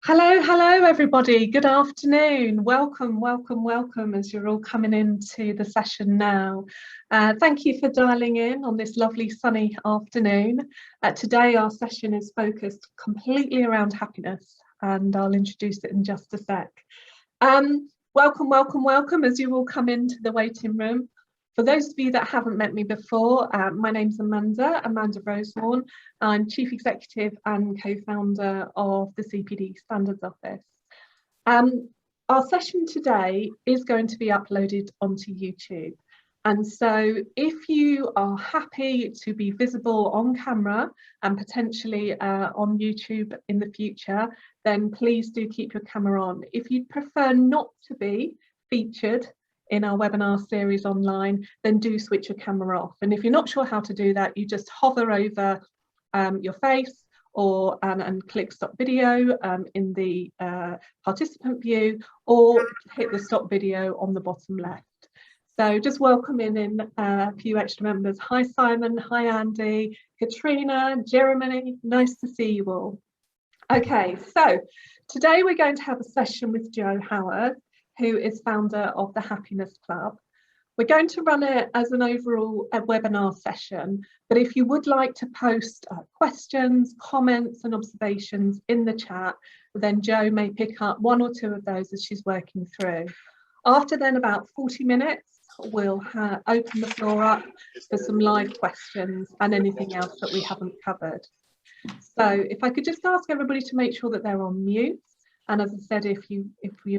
Hello, hello, everybody. Good afternoon. Welcome, welcome, welcome as you're all coming into the session now. Thank you for dialing in on this lovely sunny afternoon. Today, our session is focused completely around happiness, and I'll introduce it in just a sec. Welcome, welcome, welcome as you all come into the waiting room. For those of you that haven't met me before, my name's Amanda Rosehorn. I'm Chief Executive and co-founder of the CPD Standards Office. Our session today is going to be uploaded onto YouTube. And so if you are happy to be visible on camera and potentially on YouTube in the future, then please do keep your camera on. If you'd prefer not to be featured in our webinar series online, then do switch your camera off. And if you're not sure how to do that, you just hover over your face or and click stop video in the participant view, or hit the stop video on the bottom left. So just welcoming in a few extra members. Hi Simon, hi Andy, Katrina, Jeremy, nice to see you all. Okay, so today we're going to have a session with Jo Howarth, who is founder of the Happiness Club. We're going to run it as an overall webinar session, but if you would like to post questions, comments and observations in the chat, then Jo may pick up one or two of those as she's working through. After then, about 40 minutes, we'll open the floor up for some live questions and anything else that we haven't covered. So if I could just ask everybody to make sure that they're on mute. And as I said, if you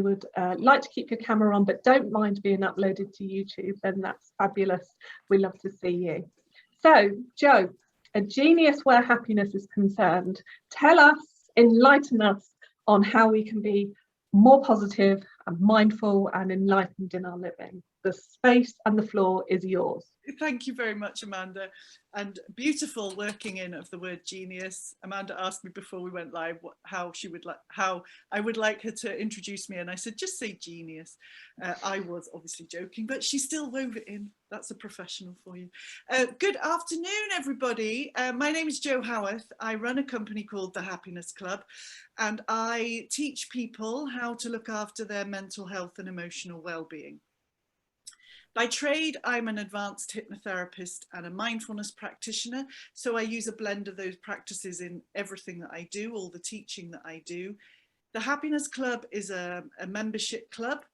would like to keep your camera on but don't mind being uploaded to YouTube, then that's fabulous. We love to see you. So, Jo, a genius where happiness is concerned. Tell us, enlighten us on how we can be more positive and mindful and enlightened in our living. The space and the floor is yours. Thank you very much, Amanda, and beautiful working in of the word genius. Amanda asked me before we went live how I would like her to introduce me, and I said just say genius. I was obviously joking, but she still wove it in. That's a professional for you. Good afternoon, everybody. My name is Jo Howarth. I run a company called the Happiness Club, and I teach people how to look after their mental health and emotional well-being. By trade, I'm an advanced hypnotherapist and a mindfulness practitioner, so I use a blend of those practices in everything that I do, all the teaching that I do. The Happiness Club is a membership club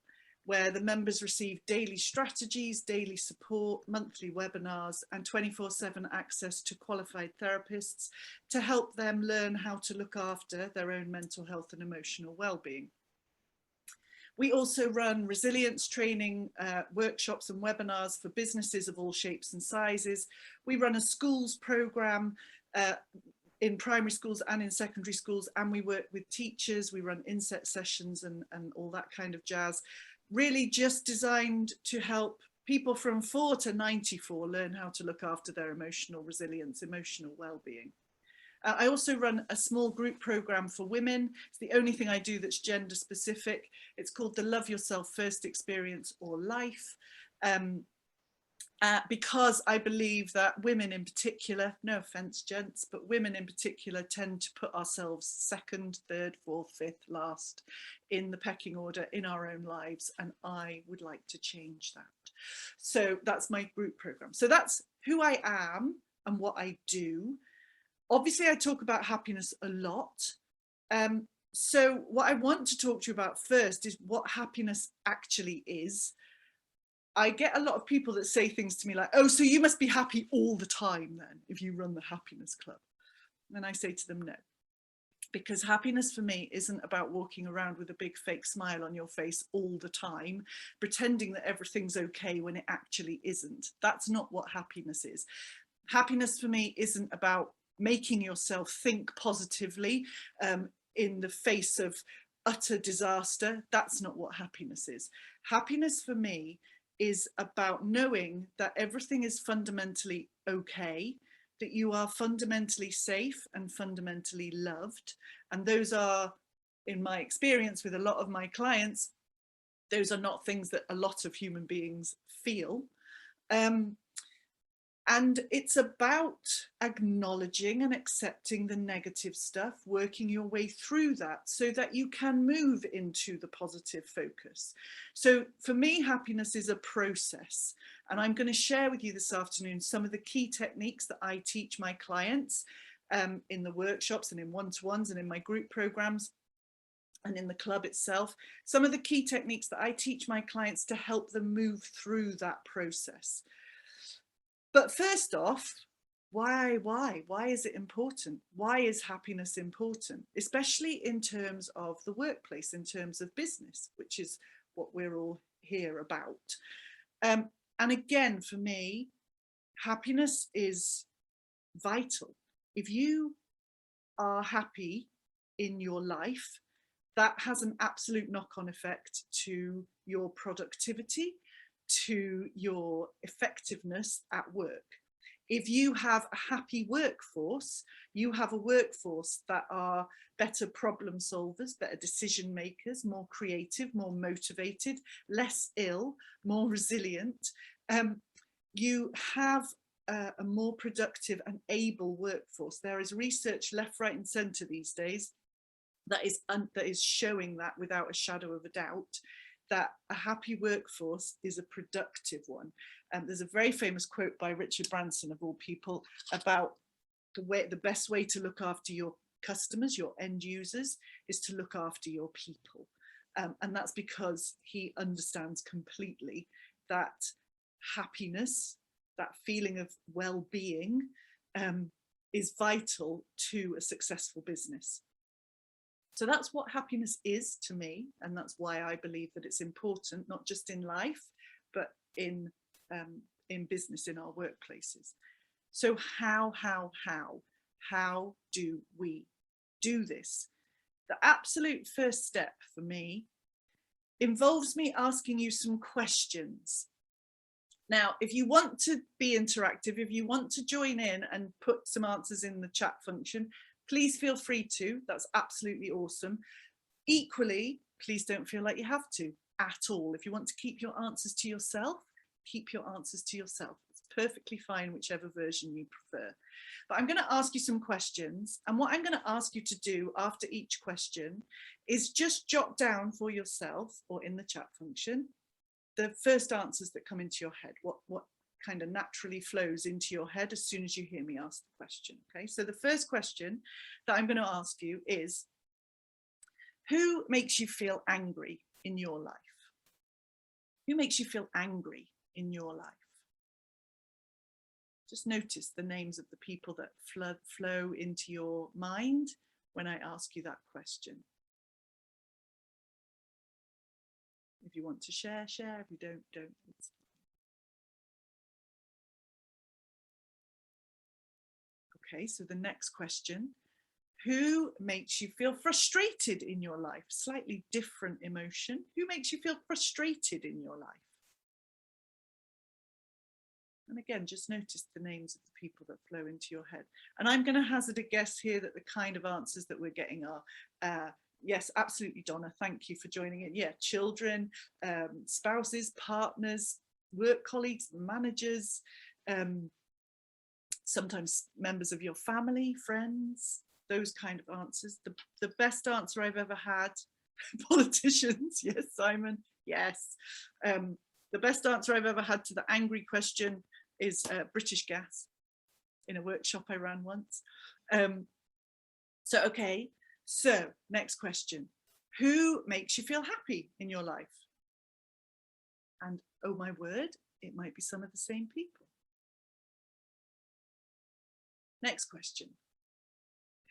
where the members receive daily strategies, daily support, monthly webinars, and 24/7 access to qualified therapists to help them learn how to look after their own mental health and emotional well-being. We also run resilience training workshops and webinars for businesses of all shapes and sizes. We run a schools program in primary schools and in secondary schools, and we work with teachers. We run inset sessions and all that kind of jazz, really just designed to help people from 4 to 94 learn how to look after their emotional resilience, emotional well-being. I also run a small group program for women. It's the only thing I do that's gender specific. It's called the Love Yourself First Experience or Life, because I believe that women in particular, no offense gents, but women in particular tend to put ourselves second, third, fourth, fifth, last in the pecking order in our own lives. And I would like to change that. So that's my group program. So that's who I am and what I do. Obviously, I talk about happiness a lot. So what I want to talk to you about first is what happiness actually is. I get a lot of people that say things to me like, oh, so you must be happy all the time then, if you run the Happiness Club. And I say to them, no, because happiness for me isn't about walking around with a big fake smile on your face all the time, pretending that everything's okay when it actually isn't. That's not what happiness is. Happiness for me isn't about making yourself think positively in the face of utter disaster. That's not what happiness is. Happiness for me is about knowing that everything is fundamentally okay, that you are fundamentally safe and fundamentally loved. And those are, in my experience with a lot of my clients, those are not things that a lot of human beings feel. And it's about acknowledging and accepting the negative stuff, working your way through that so that you can move into the positive focus. So for me, happiness is a process. And I'm going to share with you this afternoon some of the key techniques that I teach my clients in the workshops and in one-to-ones and in my group programs and in the club itself. Some of the key techniques that I teach my clients to help them move through that process. But first off, why is it important? Why is happiness important? Especially in terms of the workplace, in terms of business, which is what we're all here about. And again, for me, happiness is vital. If you are happy in your life, that has an absolute knock-on effect to your productivity, to your effectiveness at work. If you have a happy workforce, you have a workforce that are better problem solvers, better decision makers, more creative, more motivated, less ill, more resilient. You have a more productive and able workforce. There is research left, right and centre these days that is showing that without a shadow of a doubt, that a happy workforce is a productive one. And there's a very famous quote by Richard Branson, of all people, about the best way to look after your customers, your end users, is to look after your people. And that's because he understands completely that happiness, that feeling of well-being, is vital to a successful business. So that's what happiness is to me, and that's why I believe that it's important, not just in life, but in business, in our workplaces. So how do we do this? The absolute first step for me involves me asking you some questions. Now, if you want to be interactive, if you want to join in and put some answers in the chat function, please feel free to. That's absolutely awesome. Equally, please don't feel like you have to at all. If you want to keep your answers to yourself, keep your answers to yourself. It's perfectly fine, whichever version you prefer. But I'm going to ask you some questions. And what I'm going to ask you to do after each question is just jot down for yourself or in the chat function the first answers that come into your head. What kind of naturally flows into your head as soon as you hear me ask the question. Okay, so the first question that I'm going to ask you is, who makes you feel angry in your life? Who makes you feel angry in your life? Just notice the names of the people that flow into your mind when I ask you that question. If you want to share, share. If you don't. Okay, so the next question, who makes you feel frustrated in your life? Slightly different emotion. Who makes you feel frustrated in your life? And again, just notice the names of the people that flow into your head. And I'm going to hazard a guess here that the kind of answers that we're getting are, yes, absolutely, Donna, thank you for joining in. Yeah, children, spouses, partners, work colleagues, managers, sometimes members of your family, friends, those kind of answers. The best answer I've ever had, politicians, yes, Simon, yes. The best answer I've ever had to the angry question is British Gas in a workshop I ran once. Okay, so next question. Who makes you feel happy in your life? And oh my word, it might be some of the same people. Next question.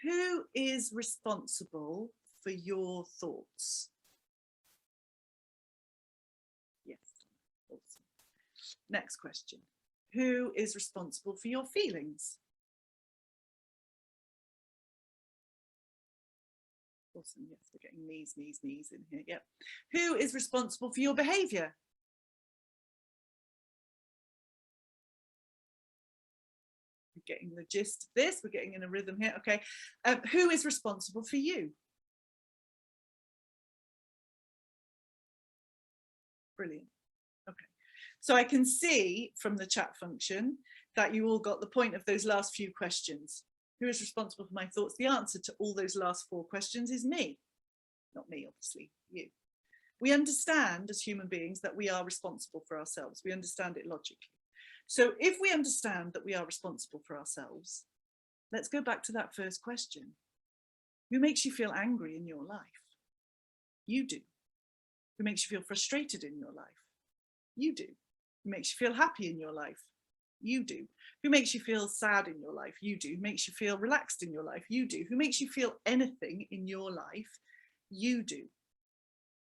Who is responsible for your thoughts? Yes, awesome. Next question. Who is responsible for your feelings? Awesome, yes, we're getting knees in here, yep. Who is responsible for your behaviour? We're getting the gist of this, we're getting in a rhythm here, okay. Who is responsible for you? Brilliant, okay. So I can see from the chat function that you all got the point of those last few questions. Who is responsible for my thoughts? The answer to all those last 4 questions is me. Not me, obviously, you. We understand as human beings that we are responsible for ourselves. We understand it logically. So if we understand that we are responsible for ourselves, let's go back to that first question. Who makes you feel angry in your life? You do. Who makes you feel frustrated in your life? You do. Who makes you feel happy in your life? You do. Who makes you feel sad in your life? You do. Who makes you feel relaxed in your life? You do. Who makes you feel anything in your life? You do.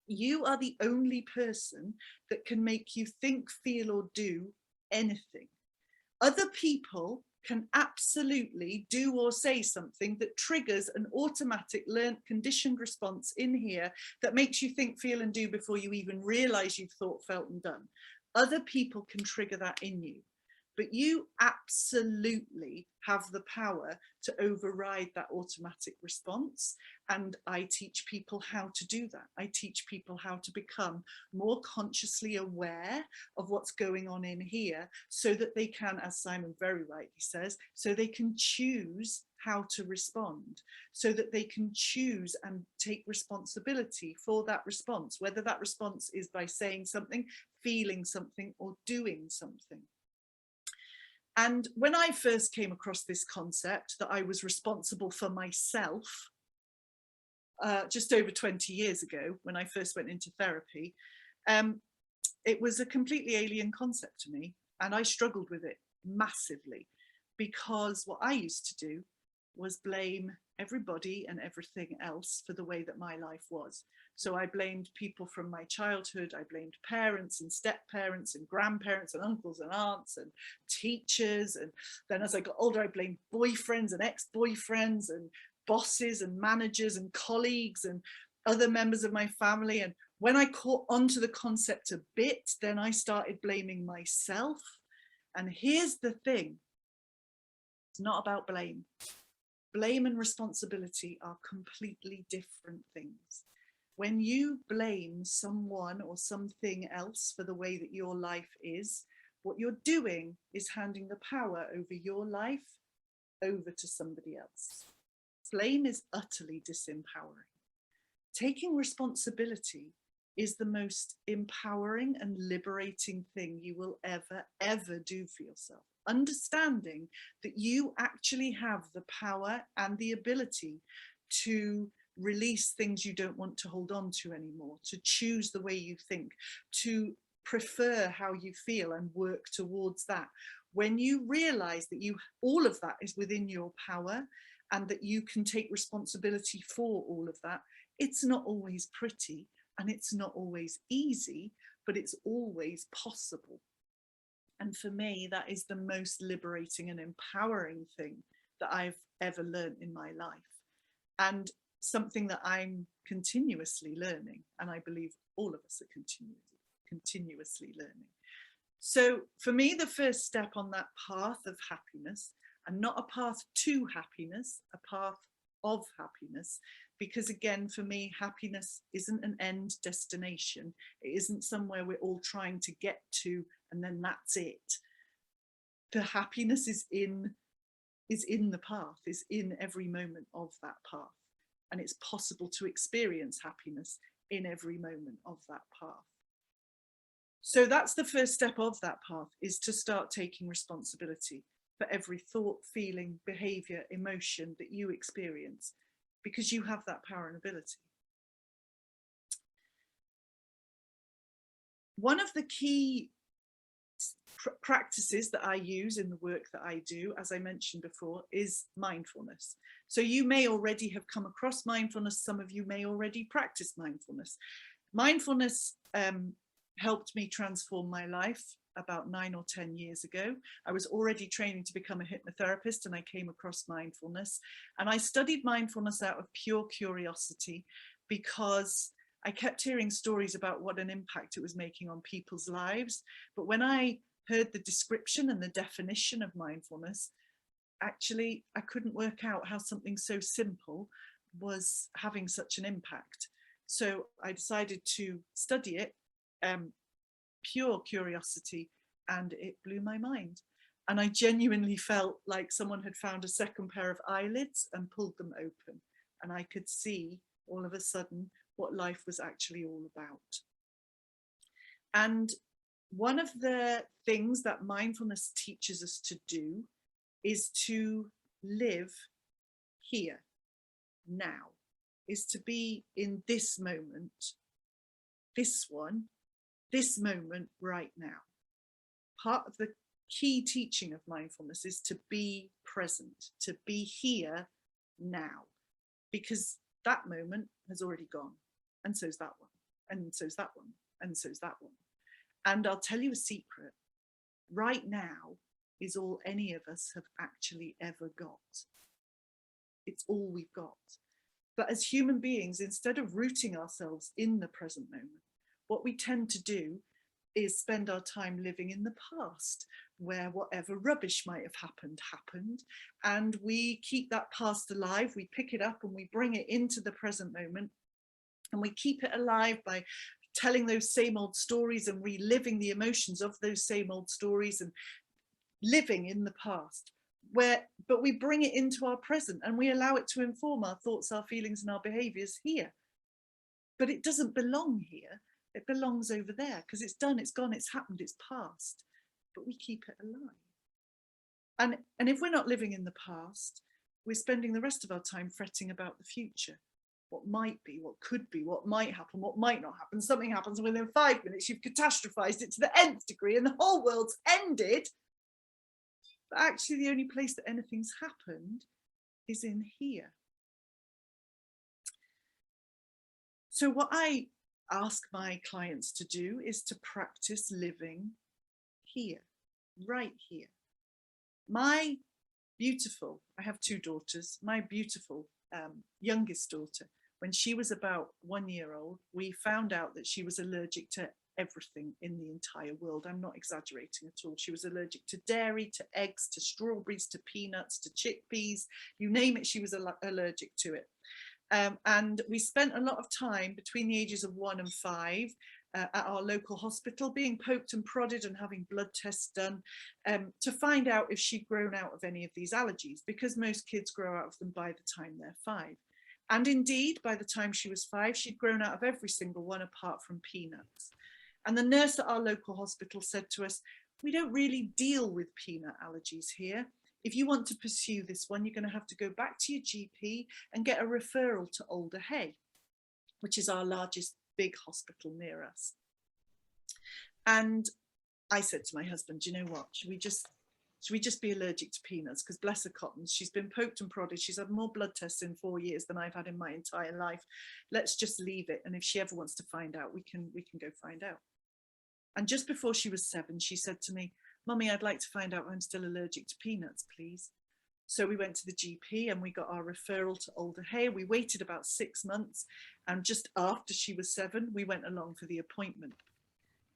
You are the only person that can make you think, feel, or do anything. Other people can absolutely do or say something that triggers an automatic learned conditioned response in here that makes you think, feel, and do before you even realize you've thought, felt, and done. Other people can trigger that in you, but you absolutely have the power to override that automatic response. And I teach people how to do that. I teach people how to become more consciously aware of what's going on in here so that they can, as Simon very rightly says, so they can choose how to respond, so that they can choose and take responsibility for that response, whether that response is by saying something, feeling something, or doing something. And when I first came across this concept that I was responsible for myself, just over 20 years ago, when I first went into therapy, it was a completely alien concept to me. And I struggled with it massively, because what I used to do was blame everybody and everything else for the way that my life was. So I blamed people from my childhood. I blamed parents and step-parents and grandparents and uncles and aunts and teachers. And then as I got older, I blamed boyfriends and ex-boyfriends and bosses and managers and colleagues and other members of my family. And when I caught onto the concept a bit, then I started blaming myself. And here's the thing. It's not about blame. Blame and responsibility are completely different things. When you blame someone or something else for the way that your life is, what you're doing is handing the power over your life over to somebody else. Blame is utterly disempowering. Taking responsibility is the most empowering and liberating thing you will ever do for yourself. Understanding that you actually have the power and the ability to release things you don't want to hold on to anymore, to choose the way you think, to prefer how you feel and work towards that. When you realize that all of that is within your power and that you can take responsibility for all of that, it's not always pretty and it's not always easy, but it's always possible. And for me, that is the most liberating and empowering thing that I've ever learned in my life. And something that I'm continuously learning, and I believe all of us are continuously learning. So for me, the first step on that path of happiness, and not a path to happiness, a path of happiness, because again, for me, happiness isn't an end destination. It isn't somewhere we're all trying to get to and then that's it. The happiness is in the path, is in every moment of that path. And it's possible to experience happiness in every moment of that path. So that's the first step of that path, is to start taking responsibility for every thought, feeling, behavior, emotion that you experience, because you have that power and ability. One of the key practices that I use in the work that I do, as I mentioned before, is mindfulness. So you may already have come across mindfulness. Some of you may already practice mindfulness. Mindfulness helped me transform my life about 9 or 10 years ago. I was already training to become a hypnotherapist and I came across mindfulness. And I studied mindfulness out of pure curiosity, because I kept hearing stories about what an impact it was making on people's lives. But when I heard the description and the definition of mindfulness, actually, I couldn't work out how something so simple was having such an impact. So I decided to study it, pure curiosity, and it blew my mind. And I genuinely felt like someone had found a second pair of eyelids and pulled them open. And I could see all of a sudden what life was actually all about. And one of the things that mindfulness teaches us to do is to live here, now, is to be in this moment, this one, this moment right now. Part of the key teaching of mindfulness is to be present, to be here now, because that moment has already gone, and so's that one, and so's that one, and so's that one. And I'll tell you a secret, right now is all any of us have actually ever got. It's all we've got. But as human beings, instead of rooting ourselves in the present moment, what we tend to do is spend our time living in the past, where whatever rubbish might have happened, and we keep that past alive, we pick it up and we bring it into the present moment, and we keep it alive by telling those same old stories and reliving the emotions of those same old stories and living in the past, but we bring it into our present and we allow it to inform our thoughts, our feelings and our behaviors here. But it doesn't belong here. It belongs over there because it's done, it's gone, it's happened, it's past, but we keep it alive. And if we're not living in the past, we're spending the rest of our time fretting about the future. What might be, what could be, what might happen, what might not happen. Something happens and within 5 minutes you've catastrophized it to the nth degree and the whole world's ended. But actually the only place that anything's happened is in here. So what I ask my clients to do is to practice living here, right here. My beautiful, I have 2 daughters, my beautiful youngest daughter, when she was about 1 year old, we found out that she was allergic to everything in the entire world. I'm not exaggerating at all. She was allergic to dairy, to eggs, to strawberries, to peanuts, to chickpeas, you name it, she was allergic to it. And we spent a lot of time between the ages of 1 and 5 at our local hospital being poked and prodded and having blood tests done to find out if she'd grown out of any of these allergies, because most kids grow out of them by the time they're 5. And indeed, by the time she was 5, she'd grown out of every single one apart from peanuts. And the nurse at our local hospital said to us, we don't really deal with peanut allergies here. If you want to pursue this one, you're going to have to go back to your GP and get a referral to Alder Hey, which is our largest big hospital near us. And I said to my husband, do you know what, should we just be allergic to peanuts? Because bless her cottons, she's been poked and prodded. She's had more blood tests in 4 years than I've had in my entire life. Let's just leave it. And if she ever wants to find out, we can go find out. And just before she was 7, she said to me, Mummy, I'd like to find out if I'm still allergic to peanuts, please. So we went to the GP and we got our referral to Alder Hey. We waited about 6 months. And just after she was 7, we went along for the appointment.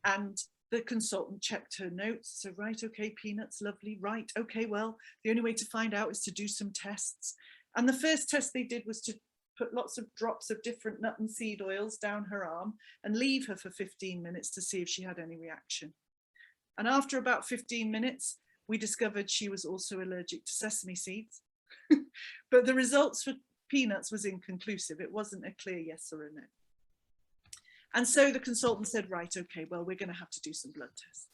And the consultant checked her notes. So, right, okay, peanuts, lovely. Right, okay, well, the only way to find out is to do some tests. And the first test they did was to put lots of drops of different nut and seed oils down her arm and leave her for 15 minutes to see if she had any reaction. And after about 15 minutes, we discovered she was also allergic to sesame seeds. But the results for peanuts was inconclusive. It wasn't a clear yes or a no. And so the consultant said, right, okay, well, we're going to have to do some blood tests.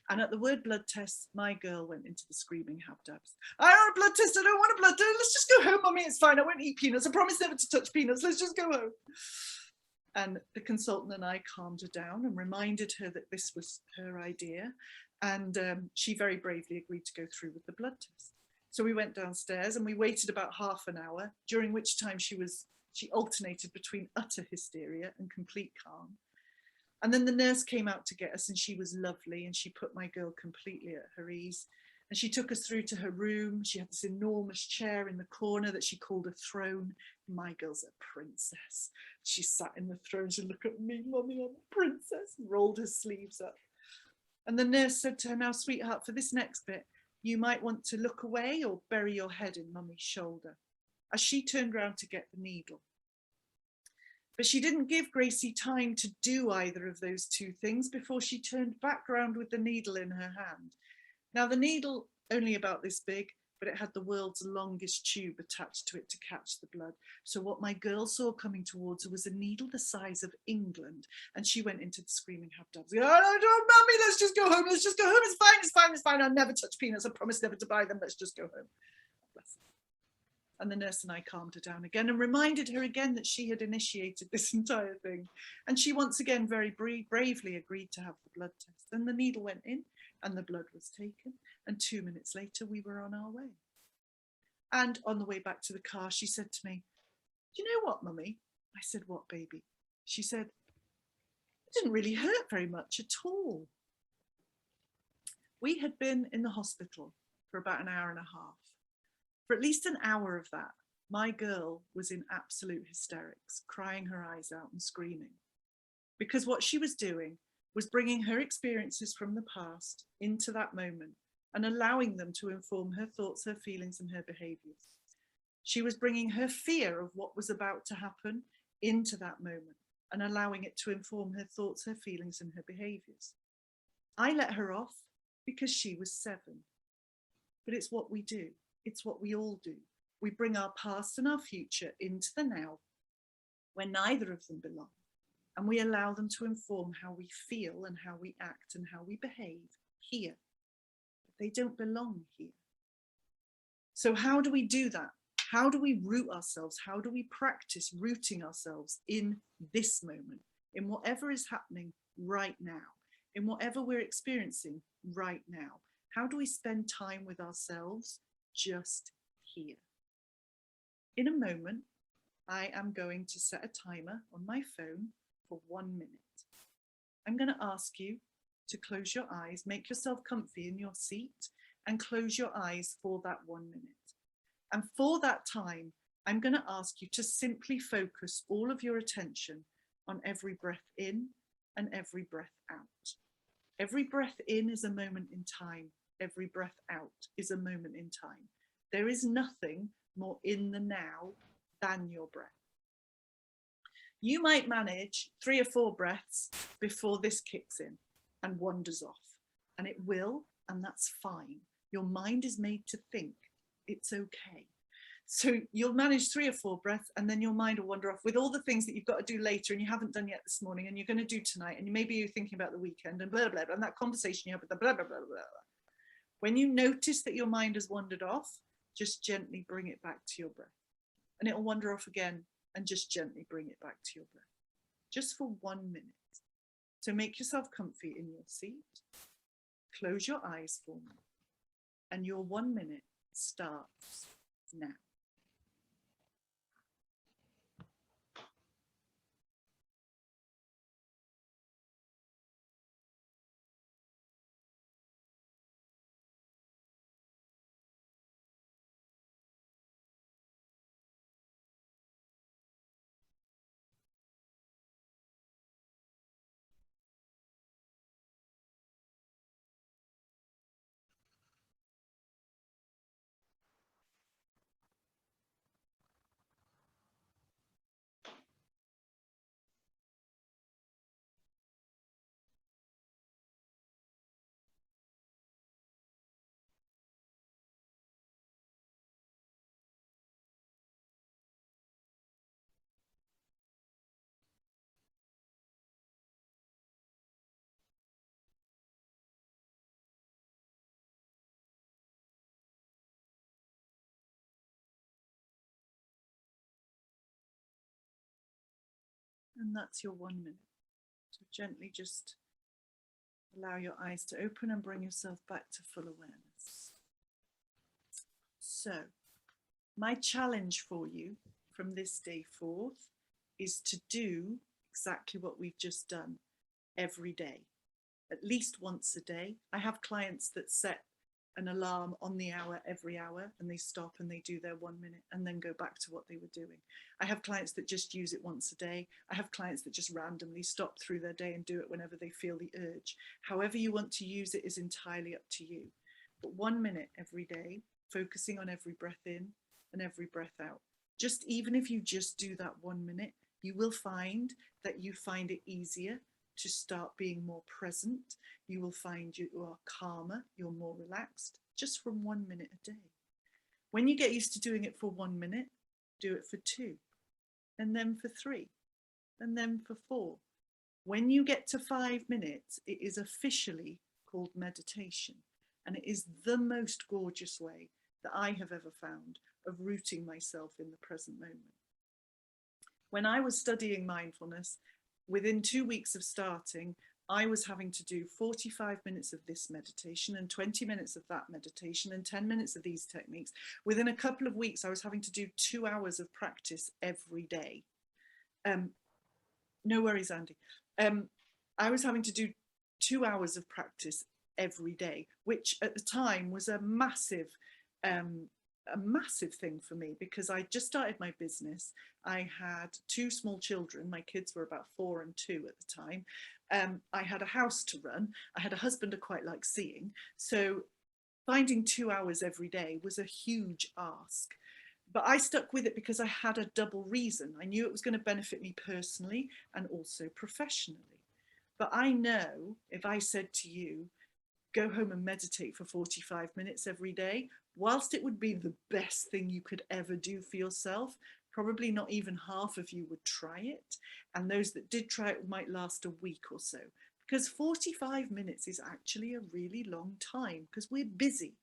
And at the word blood test, my girl went into the screaming habdabs. I don't want a blood test. I don't want a blood test. Let's just go home, Mummy. It's fine. I won't eat peanuts. I promise never to touch peanuts. Let's just go home. And the consultant and I calmed her down and reminded her that this was her idea. And she very bravely agreed to go through with the blood test. So we went downstairs and we waited about half an hour, during which time she alternated between utter hysteria and complete calm. And then the nurse came out to get us and she was lovely and she put my girl completely at her ease. And she took us through to her room. She had this enormous chair in the corner that she called a throne. My girl's a princess. She sat in the throne. She looked at me, Mummy, I'm a princess, and rolled her sleeves up. And the nurse said to her, now, sweetheart, for this next bit, you might want to look away or bury your head in Mummy's shoulder, as she turned round to get the needle. But she didn't give Gracie time to do either of those two things before she turned back round with the needle in her hand. Now the needle only about this big, but it had the world's longest tube attached to it to catch the blood. So what my girl saw coming towards her was a needle the size of England. And she went into the screaming habdabs. Oh, no, mummy, let's just go home. Let's just go home. It's fine, it's fine, it's fine. I'll never touch peanuts. I promise never to buy them. Let's just go home. Bless her. And the nurse and I calmed her down again and reminded her again that she had initiated this entire thing. And she once again very bravely agreed to have the blood test. And the needle went in and the blood was taken. And 2 minutes later, we were on our way. And on the way back to the car, she said to me, "Do you know what, mummy?" I said, "What, baby?" She said, "It didn't really hurt very much at all." We had been in the hospital for about an hour and a half. For at least an hour of that, my girl was in absolute hysterics, crying her eyes out and screaming. Because what she was doing was bringing her experiences from the past into that moment and allowing them to inform her thoughts, her feelings, and her behaviors. She was bringing her fear of what was about to happen into that moment and allowing it to inform her thoughts, her feelings, and her behaviors. I let her off because she was 7. But it's what we do. It's what we all do. We bring our past and our future into the now, where neither of them belong, and we allow them to inform how we feel and how we act and how we behave here. But they don't belong here. So how do we do that? How do we root ourselves? How do we practice rooting ourselves in this moment, in whatever is happening right now, in whatever we're experiencing right now? How do we spend time with ourselves just here? In a moment, I am going to set a timer on my phone for 1 minute. I'm going to ask you to close your eyes, make yourself comfy in your seat, and close your eyes for that 1 minute. And for that time, I'm going to ask you to simply focus all of your attention on every breath in and every breath out. Every breath in is a moment in time. Every breath out is a moment in time. There is nothing more in the now than your breath. You might manage 3 or 4 breaths before this kicks in and wanders off, and it will, and that's fine. Your mind is made to think. It's okay. So you'll manage 3 or 4 breaths, and then your mind will wander off with all the things that you've got to do later and you haven't done yet this morning and you're going to do tonight, and maybe you're thinking about the weekend and blah, blah, blah, and that conversation you have with the blah, blah, blah, blah, blah. When you notice that your mind has wandered off, just gently bring it back to your breath. And it'll wander off again, and just gently bring it back to your breath. Just for 1 minute. So make yourself comfy in your seat. Close your eyes for me. And your 1 minute starts now. And that's your 1 minute. So gently just allow your eyes to open and bring yourself back to full awareness. So my challenge for you from this day forth is to do exactly what we've just done every day, at least once a day. I have clients that set an alarm on the hour every hour, and they stop and they do their 1 minute and then go back to what they were doing. I have clients that just use it once a day. I have clients that just randomly stop through their day and do it whenever they feel the urge. However you want to use it is entirely up to you. But 1 minute every day, focusing on every breath in and every breath out. Just even if you just do that 1 minute, you will find that you find it easier to start being more present. You will find you are calmer, you're more relaxed, just from 1 minute a day. When you get used to doing it for 1 minute, do it for 2, and then for 3, and then for 4. When you get to 5 minutes, it is officially called meditation. And it is the most gorgeous way that I have ever found of rooting myself in the present moment. When I was studying mindfulness, within 2 weeks of starting, I was having to do 45 minutes of this meditation and 20 minutes of that meditation and 10 minutes of these techniques. Within a couple of weeks, I was having to do 2 hours of practice every day. No worries, Andy. I was having to do 2 hours of practice every day, which at the time was a massive thing for me, because I just started my business. I had 2 small children. My kids were about 4 and 2 at the time. I had a house to run. I had a husband I quite like seeing. So finding 2 hours every day was a huge ask. But I stuck with it because I had a double reason. I knew it was going to benefit me personally and also professionally. But I know if I said to you, go home and meditate for 45 minutes every day, whilst it would be the best thing you could ever do for yourself, probably not even half of you would try it. And those that did try it might last a week or so, because 45 minutes is actually a really long time because we're busy.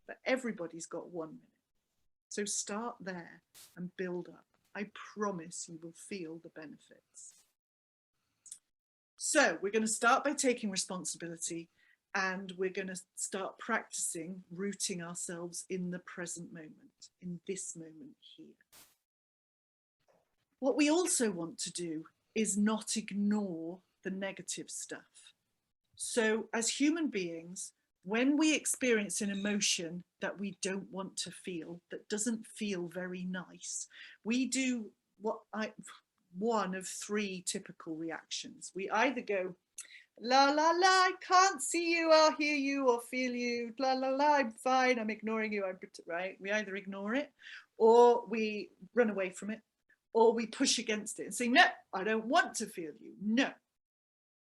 But everybody's got 1 minute. So start there and build up. I promise you will feel the benefits. So we're going to start by taking responsibility, and we're going to start practicing rooting ourselves in the present moment, in this moment here. What we also want to do is not ignore the negative stuff. So as human beings, when we experience an emotion that we don't want to feel, that doesn't feel very nice, we do one of 3 typical reactions. We either go, la, la, la, I can't see you, or hear you, or feel you, la, la, la, I'm fine, I'm ignoring you, right? We either ignore it, or we run away from it, or we push against it and say, no, I don't want to feel you. No,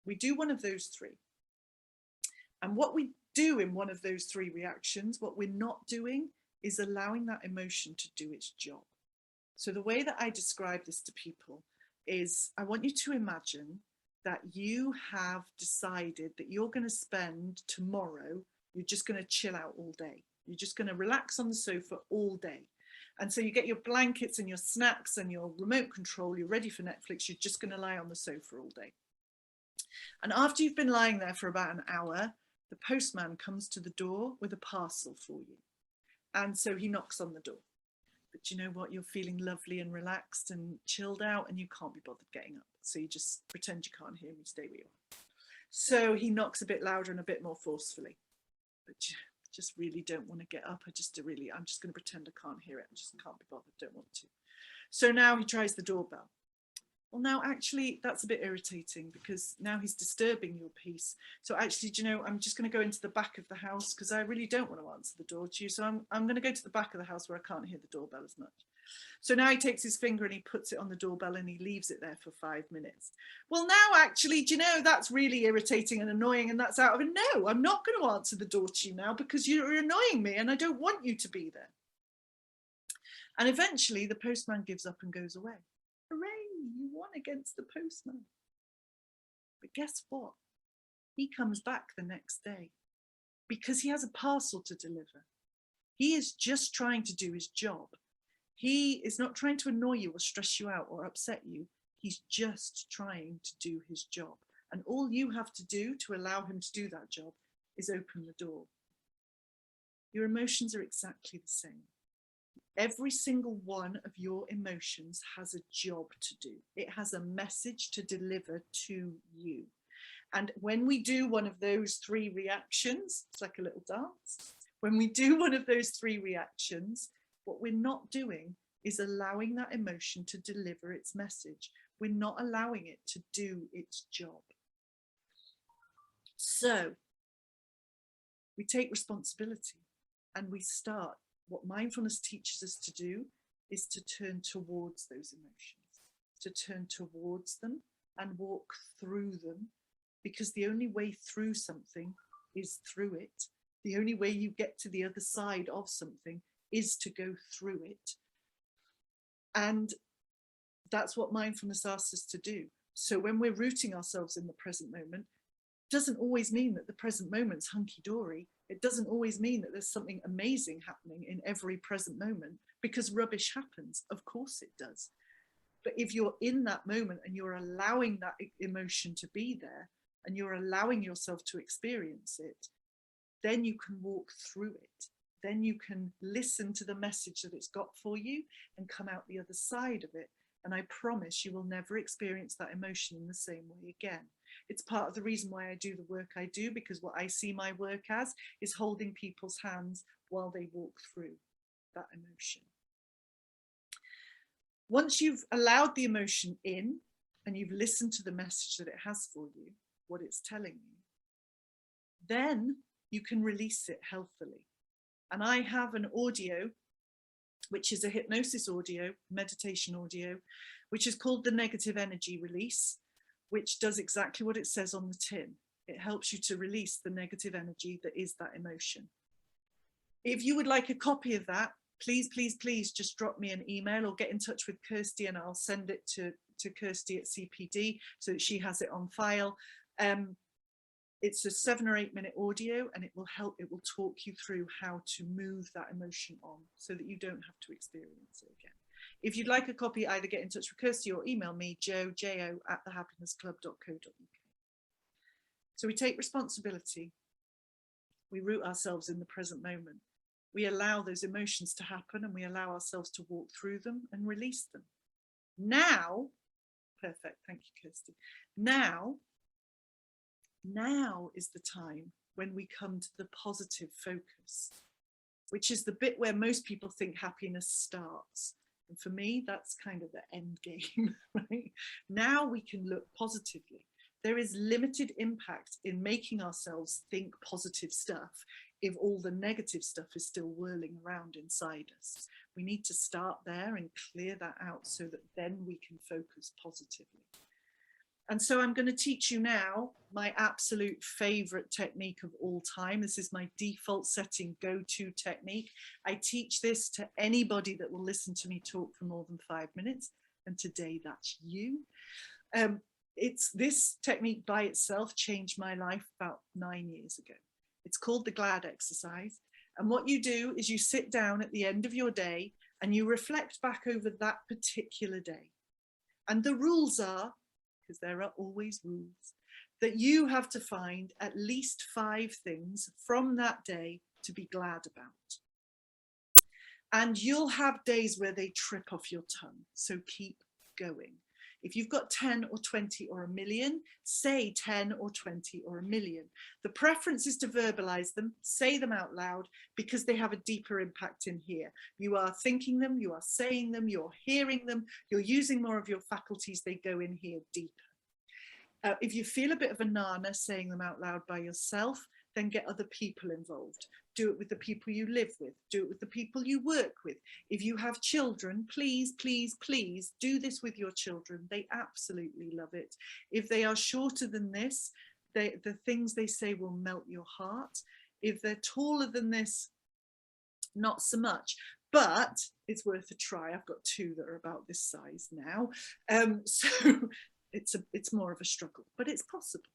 we do one of those 3. And what we do in one of those 3 reactions, what we're not doing is allowing that emotion to do its job. So the way that I describe this to people is, I want you to imagine that you have decided that you're going to spend tomorrow, you're just going to chill out all day. You're just going to relax on the sofa all day. And so you get your blankets and your snacks and your remote control, you're ready for Netflix, you're just going to lie on the sofa all day. And after you've been lying there for about an hour, the postman comes to the door with a parcel for you. And so he knocks on the door. But you know what? You're feeling lovely and relaxed and chilled out, and you can't be bothered getting up. So you just pretend you can't hear him, you stay where you are. So he knocks a bit louder and a bit more forcefully. But you just really don't want to get up. I'm just going to pretend I can't hear it. I just can't be bothered, don't want to. So now he tries the doorbell. Well, now actually that's a bit irritating, because now he's disturbing your peace. So actually, do you know, I'm just going to go into the back of the house because I really don't want to answer the door to you. So I'm going to go to the back of the house where I can't hear the doorbell as much. So now he takes his finger and he puts it on the doorbell and he leaves it there for 5 minutes. Well, now actually, do you know, that's really irritating and annoying, and that's out of it. No, I'm not going to answer the door to you now because you're annoying me and I don't want you to be there. And eventually the postman gives up and goes away. Hooray, you won against the postman. But guess what? He comes back the next day because he has a parcel to deliver. He is just trying to do his job. He is not trying to annoy you or stress you out or upset you. He's just trying to do his job. And all you have to do to allow him to do that job is open the door. Your emotions are exactly the same. Every single one of your emotions has a job to do. It has a message to deliver to you. And when we do one of those 3 reactions, it's like a little dance. When we do one of those 3 reactions, what we're not doing is allowing that emotion to deliver its message. We're not allowing it to do its job. So we take responsibility and we start. What mindfulness teaches us to do is to turn towards those emotions, to turn towards them and walk through them, because the only way through something is through it. The only way you get to the other side of something is to go through it. And that's what mindfulness asks us to do. So when we're rooting ourselves in the present moment, it doesn't always mean that the present moment's hunky-dory. It doesn't always mean that there's something amazing happening in every present moment, because rubbish happens. Of course it does. But if you're in that moment and you're allowing that emotion to be there, and you're allowing yourself to experience it, then you can walk through it. Then you can listen to the message that it's got for you and come out the other side of it. And I promise you will never experience that emotion in the same way again. It's part of the reason why I do the work I do, because what I see my work as is holding people's hands while they walk through that emotion. Once you've allowed the emotion in and you've listened to the message that it has for you, what it's telling you, then you can release it healthily. And I have an audio, which is a hypnosis audio, meditation audio, which is called the negative energy release, which does exactly what it says on the tin. It helps you to release the negative energy that is that emotion. If you would like a copy of that, please, please, please just drop me an email or get in touch with Kirsty, and I'll send it to Kirsty at CPD so that she has it on file. It's a 7 or 8 minute audio, and it will talk you through how to move that emotion on so that you don't have to experience it again. If you'd like a copy, either get in touch with Kirsty or email me, jo@thehappinessclub.co.uk. So we take responsibility. We root ourselves in the present moment. We allow those emotions to happen, and we allow ourselves to walk through them and release them. Now, perfect, thank you, Kirsty. Now is the time when we come to the positive focus, which is the bit where most people think happiness starts. And for me, that's kind of the end game, right? Now we can look positively. There is limited impact in making ourselves think positive stuff if all the negative stuff is still whirling around inside us. We need to start there and clear that out so that then we can focus positively. And so I'm going to teach you now my absolute favorite technique of all time. This is my default setting go-to technique. I teach this to anybody that will listen to me talk for more than 5 minutes. And today that's you. This technique by itself changed my life about 9 years ago. It's called the GLAD exercise. And what you do is you sit down at the end of your day and you reflect back over that particular day. And the rules are, because there are always rules, that you have to find at least 5 things from that day to be glad about. And you'll have days where they trip off your tongue, so keep going. If you've got 10 or 20 or a million, say 10 or 20 or a million. The preference is to verbalize them, say them out loud, because they have a deeper impact in here. You are thinking them, you are saying them, you're hearing them, you're using more of your faculties, they go in here deeper. If you feel a bit of a nana saying them out loud by yourself, then get other people involved. Do it with the people you live with. Do it with the people you work with. If you have children, please, please, please do this with your children. They absolutely love it. If they are shorter than this, the things they say will melt your heart. If they're taller than this, not so much, but it's worth a try. I've got 2 that are about this size now. So it's more of a struggle, but it's possible.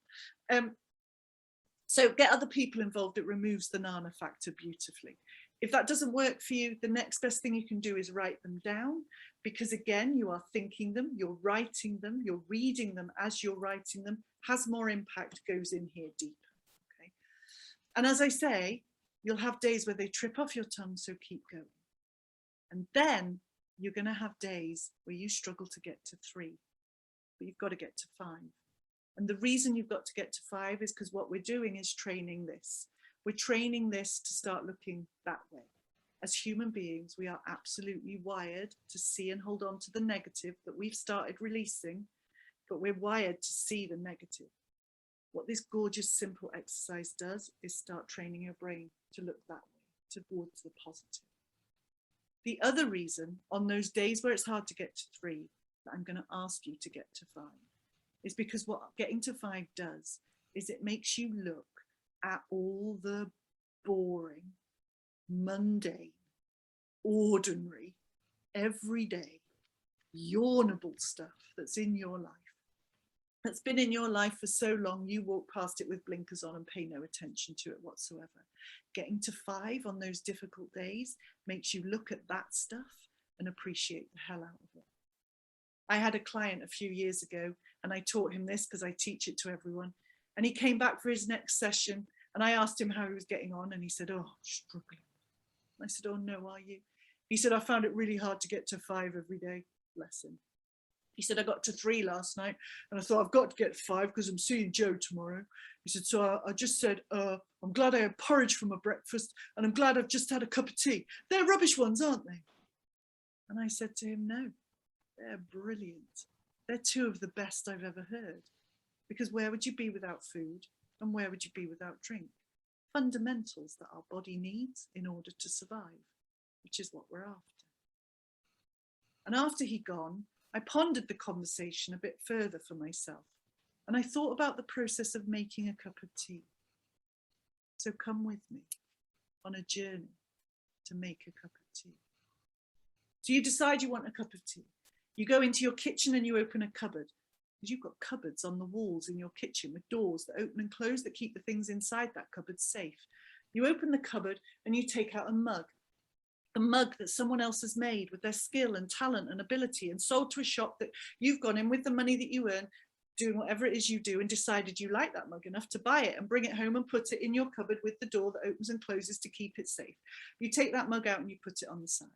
So get other people involved. It removes the nana factor beautifully. If that doesn't work for you, the next best thing you can do is write them down, because again, you are thinking them, you're writing them, you're reading them as you're writing them, has more impact, goes in here deeper. Okay. And as I say, you'll have days where they trip off your tongue, so keep going. And then you're going to have days where you struggle to get to 3, but you've got to get to 5. And the reason you've got to get to 5 is because what we're doing is training this. We're training this to start looking that way. As human beings, we are absolutely wired to see and hold on to the negative that we've started releasing, but we're wired to see the negative. What this gorgeous, simple exercise does is start training your brain to look that way, towards the positive. The other reason, on those days where it's hard to get to 3, that I'm going to ask you to get to 5, is because what getting to 5 does is it makes you look at all the boring, mundane, ordinary, everyday, yawnable stuff that's in your life, that's been in your life for so long you walk past it with blinkers on and pay no attention to it whatsoever. Getting to 5 on those difficult days makes you look at that stuff and appreciate the hell out of it. I had a client a few years ago, and I taught him this because I teach it to everyone, and he came back for his next session, and I asked him how he was getting on, and he said, "Oh, I'm struggling." I said, "Oh no, are you?" He said, "I found it really hard to get to 5 every day." Bless him. He said, "I got to 3 last night, and I thought I've got to get 5 because I'm seeing Jo tomorrow." He said, "So I just said, I'm glad I had porridge for my breakfast, and I'm glad I've just had a cup of tea. They're rubbish ones, aren't they?" And I said to him, "No, they're brilliant. They're 2 of the best I've ever heard. Because where would you be without food? And where would you be without drink? Fundamentals that our body needs in order to survive, which is what we're after." And after he'd gone, I pondered the conversation a bit further for myself. And I thought about the process of making a cup of tea. So come with me on a journey to make a cup of tea. So you decide you want a cup of tea. You go into your kitchen and you open a cupboard, because you've got cupboards on the walls in your kitchen with doors that open and close that keep the things inside that cupboard safe. You open the cupboard and you take out a mug that someone else has made with their skill and talent and ability and sold to a shop that you've gone in with the money that you earn, doing whatever it is you do, and decided you like that mug enough to buy it and bring it home and put it in your cupboard with the door that opens and closes to keep it safe. You take that mug out and you put it on the side.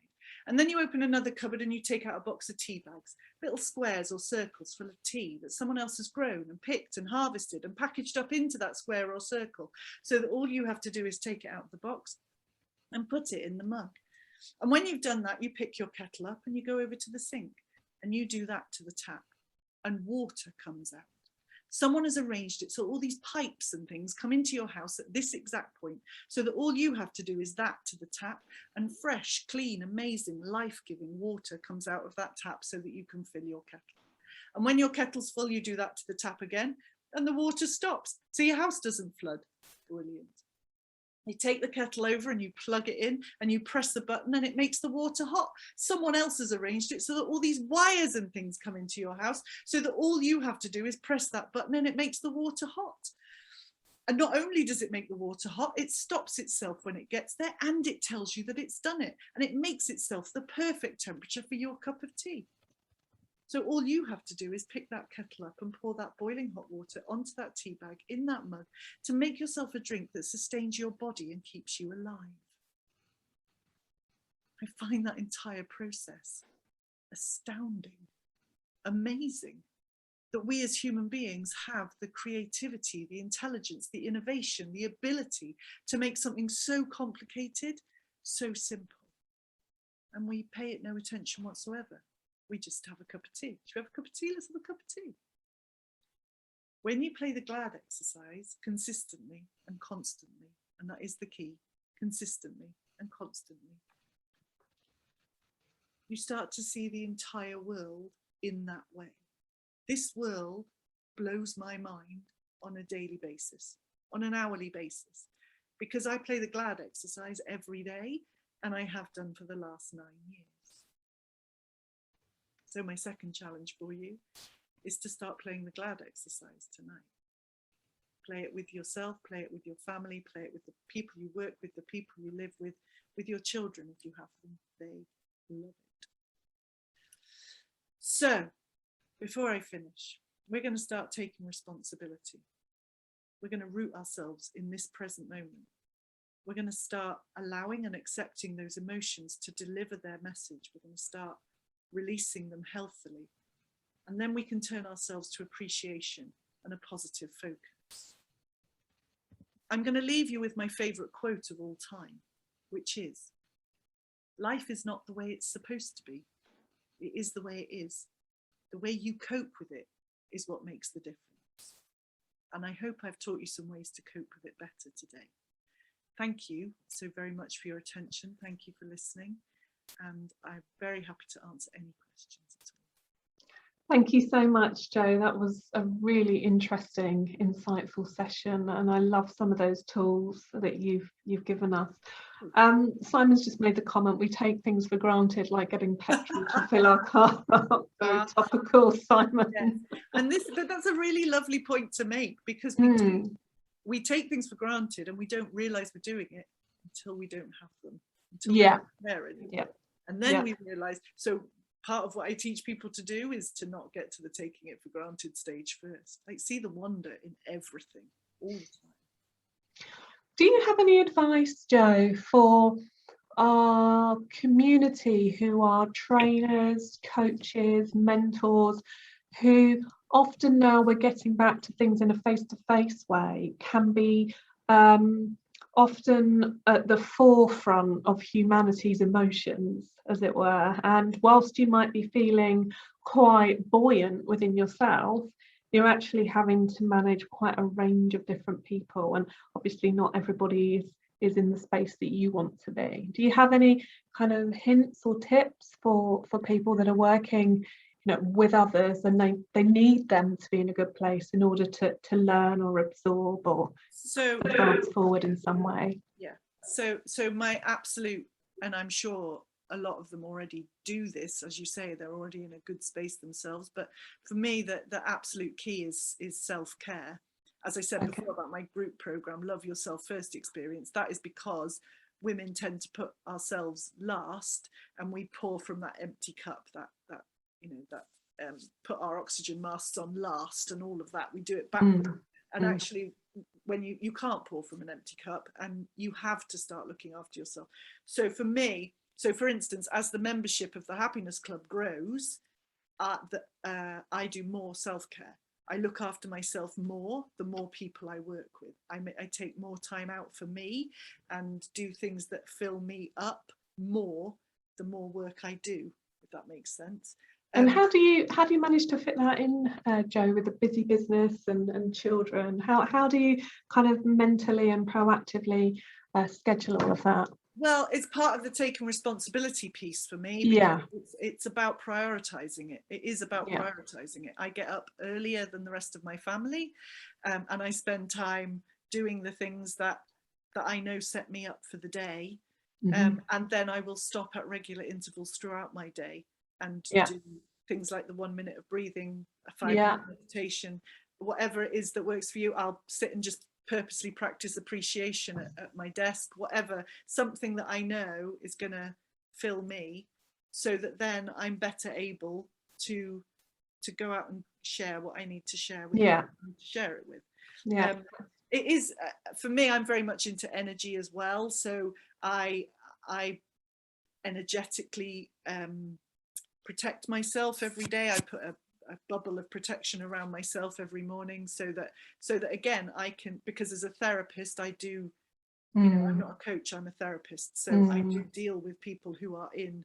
And then you open another cupboard and you take out a box of tea bags, little squares or circles full of tea that someone else has grown and picked and harvested and packaged up into that square or circle, so that all you have to do is take it out of the box and put it in the mug. And when you've done that, you pick your kettle up and you go over to the sink and you do that to the tap, and water comes out. Someone has arranged it so all these pipes and things come into your house at this exact point, so that all you have to do is that to the tap, and fresh, clean, amazing, life-giving water comes out of that tap so that you can fill your kettle. And when your kettle's full, you do that to the tap again, and the water stops, so your house doesn't flood. Brilliant. You take the kettle over and you plug it in and you press the button and it makes the water hot. Someone else has arranged it so that all these wires and things come into your house, so that all you have to do is press that button and it makes the water hot. And not only does it make the water hot, it stops itself when it gets there, and it tells you that it's done it, and it makes itself the perfect temperature for your cup of tea. So all you have to do is pick that kettle up and pour that boiling hot water onto that tea bag in that mug to make yourself a drink that sustains your body and keeps you alive. I find that entire process astounding, amazing, that we as human beings have the creativity, the intelligence, the innovation, the ability to make something so complicated, so simple. And we pay it no attention whatsoever. We just have a cup of tea. Should we have a cup of tea? Let's have a cup of tea. When you play the GLAD exercise consistently and constantly, and that is the key, consistently and constantly, you start to see the entire world in that way. This world blows my mind on a daily basis, on an hourly basis, because I play the GLAD exercise every day, and I have done for the last 9 years. So my second challenge for you is to start playing the GLAD exercise tonight. Play it with yourself, play it with your family, play it with the people you work with, the people you live with your children if you have them. They love it. So before I finish, we're going to start taking responsibility. We're going to root ourselves in this present moment. We're going to start allowing and accepting those emotions to deliver their message. We're going to start releasing them healthily. And then we can turn ourselves to appreciation and a positive focus. I'm going to leave you with my favorite quote of all time, which is, life is not the way it's supposed to be. It is the way it is. The way you cope with it is what makes the difference. And I hope I've taught you some ways to cope with it better today. Thank you so very much for your attention. Thank you for listening. And I'm very happy to answer any questions at all. Thank you so much, Jo. That was a really interesting, insightful session, and I love some of those tools that you've given us. Simon's just made the comment, we take things for granted, like getting petrol to fill our car up. Very topical, Simon. Yes. And that's a really lovely point to make, because we take things for granted and we don't realize we're doing it until we don't have them, until they're not there anymore. And then we realize. So part of what I teach people to do is to not get to the taking it for granted stage first. Like, see the wonder in everything all the time. Do you have any advice, Jo, for our community who are trainers, coaches, mentors, who often, now we're getting back to things in a face-to-face way, can be often at the forefront of humanity's emotions, as it were, and whilst you might be feeling quite buoyant within yourself, you're actually having to manage quite a range of different people, and obviously not everybody is in the space that you want to be. Do you have any kind of hints or tips for people that are working, with others, and they need them to be in a good place in order to learn or absorb or advance forward in some way? Yeah. So my absolute, and I'm sure a lot of them already do this, as you say, they're already in a good space themselves. But for me, the absolute key is self-care. As I said before about my group program, Love Yourself First experience, that is because women tend to put ourselves last, and we pour from that empty cup, that put our oxygen masks on last, and all of that. We do it backwards. And actually, when you can't pour from an empty cup, and you have to start looking after yourself. So for me, for instance, as the membership of the Happiness Club grows, I do more self-care. I look after myself more the more people I work with. I take more time out for me and do things that fill me up more the more work I do, if that makes sense. And how do you manage to fit that in, Jo, with a busy business and children? How do you kind of mentally and proactively schedule all of that? Well, it's part of the taking responsibility piece for me. It's about prioritizing it. It is about prioritizing it. I get up earlier than the rest of my family, and I spend time doing the things that I know set me up for the day. And then I will stop at regular intervals throughout my day and do things like the 1 minute of breathing, a 5-minute meditation, whatever it is that works for you. I'll sit and just purposely practice appreciation at my desk, whatever, something that I know is going to fill me, so that then I'm better able to go out and share what I need to share with to share it with. It is for me, I'm very much into energy as well, so I energetically protect myself every day. I put a bubble of protection around myself every morning, so that again I can, because as a therapist I do, I'm not a coach, I'm a therapist, so I do deal with people who are in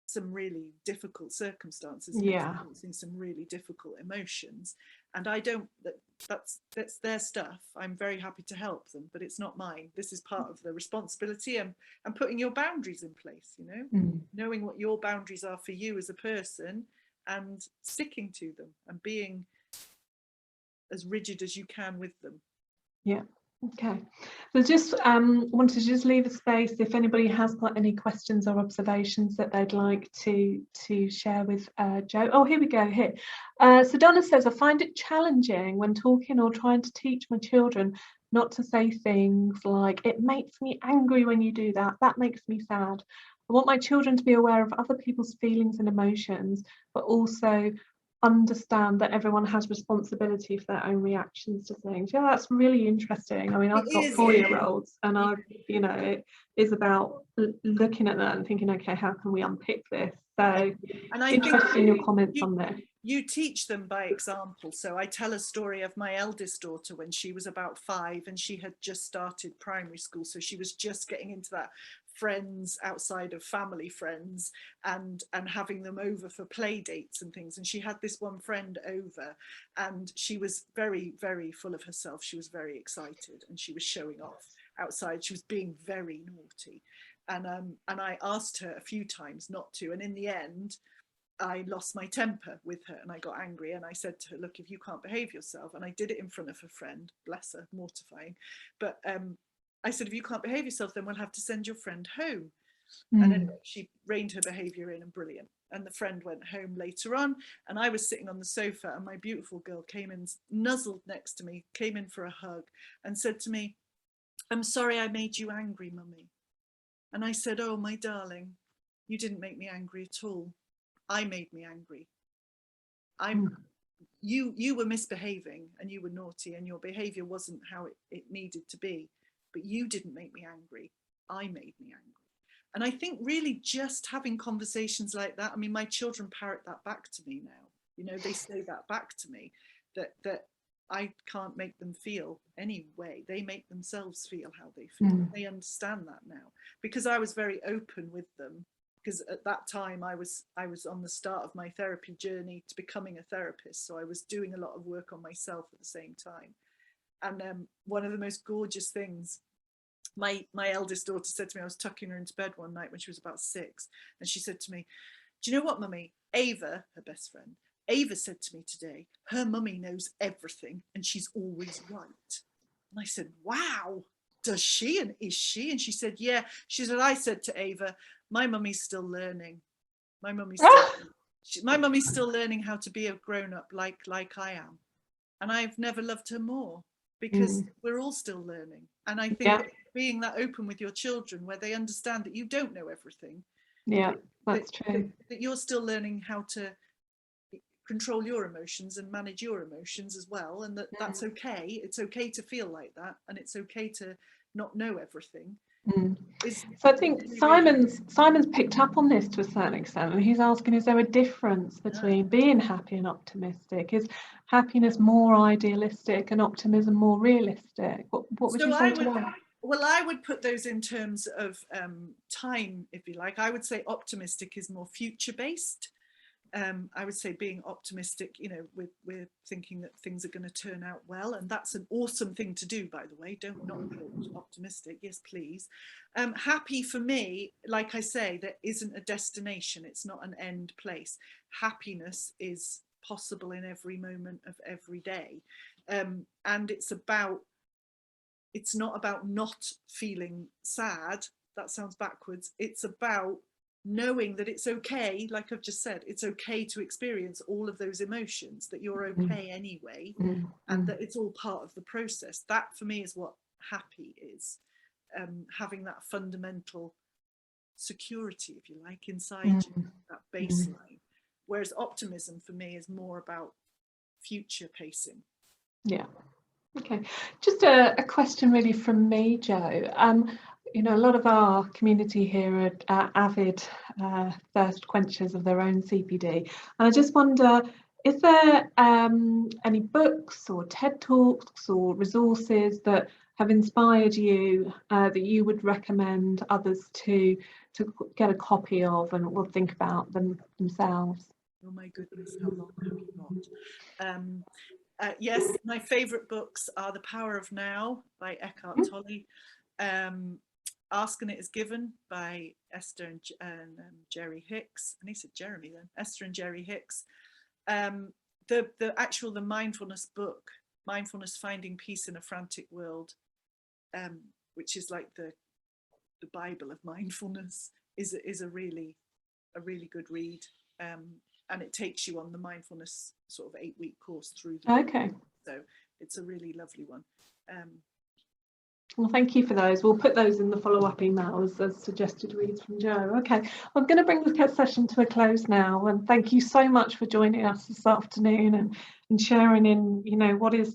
some really difficult circumstances, experiencing some really difficult emotions, and I don't, that's their stuff. I'm very happy to help them, but it's not mine. This is part of the responsibility and putting your boundaries in place, knowing what your boundaries are for you as a person and sticking to them and being as rigid as you can with them. Okay, so just wanted to just leave a space if anybody has got any questions or observations that they'd like to share with Jo. Oh, here we go. Here, so Donna says, I find it challenging when talking or trying to teach my children not to say things like, it makes me angry when you do that, that makes me sad. I want my children to be aware of other people's feelings and emotions, but also understand that everyone has responsibility for their own reactions to things. That's really interesting. I mean, I've got 4-year-olds, and it is about looking at that and thinking, okay, how can we unpick this? So, and I interested in your comments on this. You teach them by example. So I tell a story of my eldest daughter when she was about 5, and she had just started primary school, so she was just getting into that friends outside of family friends and having them over for play dates and things. And she had this one friend over, and she was very, very full of herself. She was very excited, and she was showing off outside. She was being very naughty, and I asked her a few times not to, and in the end I lost my temper with her and I got angry, and I said to her, look, if you can't behave yourself, and I did it in front of a friend, bless her, mortifying, but I said, if you can't behave yourself, then we'll have to send your friend home. And anyway, she reined her behaviour in, and brilliant. And the friend went home later on, and I was sitting on the sofa, and my beautiful girl came in, nuzzled next to me, came in for a hug, and said to me, I'm sorry I made you angry, Mummy. And I said, oh, my darling, you didn't make me angry at all. I made me angry. You were misbehaving, and you were naughty, and your behaviour wasn't how it needed to be. But you didn't make me angry. I made me angry. And I think really just having conversations like that, I mean, my children parrot that back to me now. You know, they say that back to me, that I can't make them feel any way. They make themselves feel how they feel. They understand that now, because I was very open with them, because at that time I was on the start of my therapy journey to becoming a therapist. So I was doing a lot of work on myself at the same time. And one of the most gorgeous things, my eldest daughter said to me, I was tucking her into bed one night when she was about 6, and she said to me, do you know what, Mummy? Ava, her best friend, Ava said to me today, her mummy knows everything and she's always right. And I said, wow, does she, and is she? And she said, yeah. She said, I said to Ava, my mummy's still learning. My mummy's still learning how to be a grown-up like I am. And I've never loved her more, because we're all still learning. And I think being that open with your children, where they understand that you don't know everything. Yeah, that's true. That you're still learning how to control your emotions and manage your emotions as well, and that's okay. It's okay to feel like that, and it's okay to not know everything. So I think Simon's picked up on this to a certain extent, and he's asking, is there a difference between being happy and optimistic? Is happiness more idealistic and optimism more realistic? What would you say to that? Well, I would put those in terms of time, if you like. I would say optimistic is more future-based. I would say being optimistic, you know, we're thinking that things are going to turn out well, and that's an awesome thing to do, by the way. Don't not be optimistic, yes please. Happy, for me, like I say, there isn't a destination, it's not an end place. Happiness is possible in every moment of every day, and it's not about not feeling sad. That sounds backwards. It's about knowing that it's okay, like I've just said, it's okay to experience all of those emotions, that you're okay anyway, and that it's all part of the process. That for me is what happy is, having that fundamental security, if you like, inside you, that baseline. Whereas optimism for me is more about future pacing. Yeah. Okay, just a question really from me, Jo. You know, a lot of our community here are avid thirst quenchers of their own CPD, and I just wonder, is there any books or TED Talks or resources that have inspired you that you would recommend others to get a copy of and will think about them themselves? Oh my goodness, how long have you got? Yes, my favourite books are The Power of Now by Eckhart Tolle, Ask and It Is Given by Esther and Jerry Hicks. And he said Jeremy then. Esther and Jerry Hicks. The mindfulness book, Mindfulness, Finding Peace in a Frantic World, which is like the Bible of mindfulness, is a really good read. And it takes you on the mindfulness sort of 8-week course through the book. So it's a really lovely one. Well, thank you for those. We'll put those in the follow-up emails as suggested reads from Jo. Okay, I'm going to bring the session to a close now, and thank you so much for joining us this afternoon and sharing in, you know, what is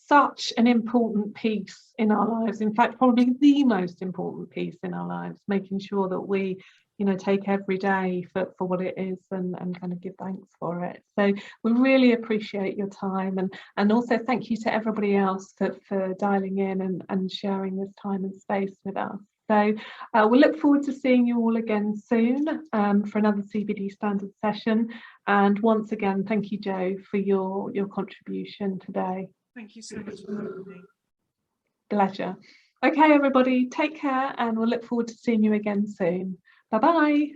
such an important piece in our lives. In fact, probably the most important piece in our lives, making sure that we, you know, take every day for what it is and kind of give thanks for it. So we really appreciate your time, and also thank you to everybody else for dialing in and sharing this time and space with us. So we'll look forward to seeing you all again soon for another CPD Standard session. And once again, thank you, Jo, for your contribution today. Thank you so much for having me. Pleasure. Okay, everybody, take care, and we'll look forward to seeing you again soon. Bye-bye.